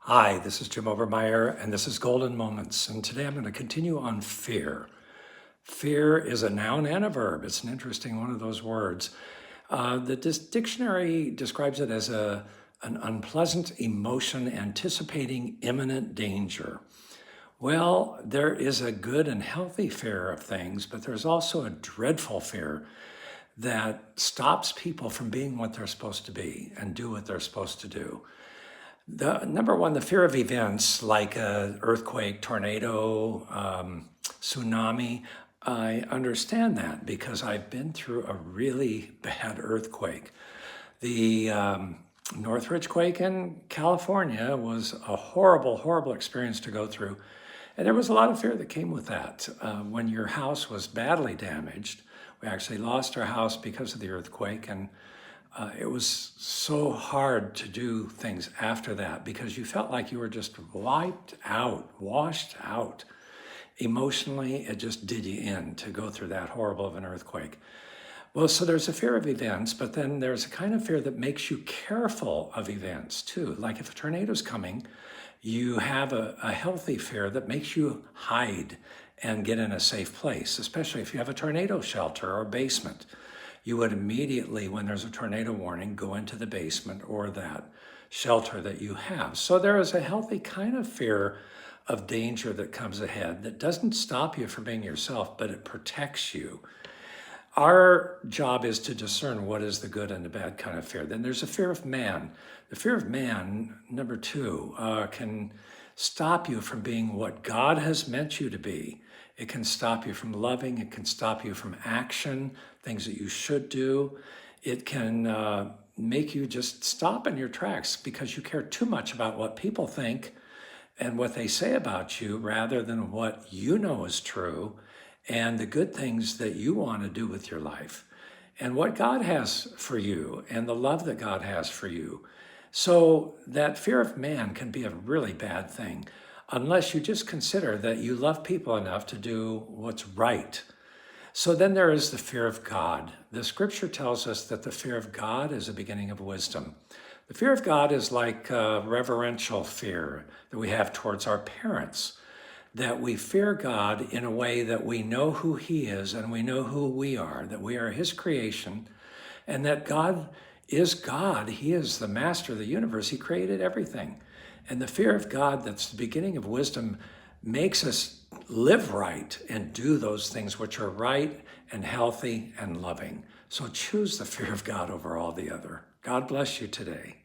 Hi, this is Jim Obermeyer, and this is Golden Moments. And today I'm going to continue on fear. Fear is a noun and a verb. It's an interesting one of those words. The dictionary describes it as an unpleasant emotion anticipating imminent danger. Well, there is a good and healthy fear of things, but there's also a dreadful fear that stops people from being what they're supposed to be and do what they're supposed to do. Number one, the fear of events like an earthquake, tornado, tsunami. I understand that because I've been through a really bad earthquake. The Northridge quake in California was a horrible, horrible experience to go through. And there was a lot of fear that came with that. When your house was badly damaged, we actually lost our house because of the earthquake, and it was so hard to do things after that because you felt like you were just wiped out, washed out. Emotionally, it just did you in to go through that horrible of an earthquake. Well, so there's a fear of events, but then there's a kind of fear that makes you careful of events too. Like if a tornado's coming, you have a healthy fear that makes you hide and get in a safe place, especially if you have a tornado shelter or basement. You would immediately, when there's a tornado warning, go into the basement or that shelter that you have. So there is a healthy kind of fear of danger that comes ahead that doesn't stop you from being yourself, but it protects you. Our job is to discern what is the good and the bad kind of fear. Then there's a fear of man. The fear of man, number two, can stop you from being what God has meant you to be. It can stop you from loving. It can stop you from action, things that you should do. It can make you just stop in your tracks because you care too much about what people think and what they say about you rather than what you know is true and the good things that you want to do with your life and what God has for you and the love that God has for you. So that fear of man can be a really bad thing unless you just consider that you love people enough to do what's right. So then there is the fear of God. The scripture tells us that the fear of God is a beginning of wisdom. The fear of God is like reverential fear that we have towards our parents, that we fear God in a way that we know who He is and we know who we are, that we are His creation, and that God is God. He is the master of the universe. He created everything. And the fear of God that's the beginning of wisdom makes us live right and do those things which are right and healthy and loving. So choose the fear of God over all the other. God bless you today.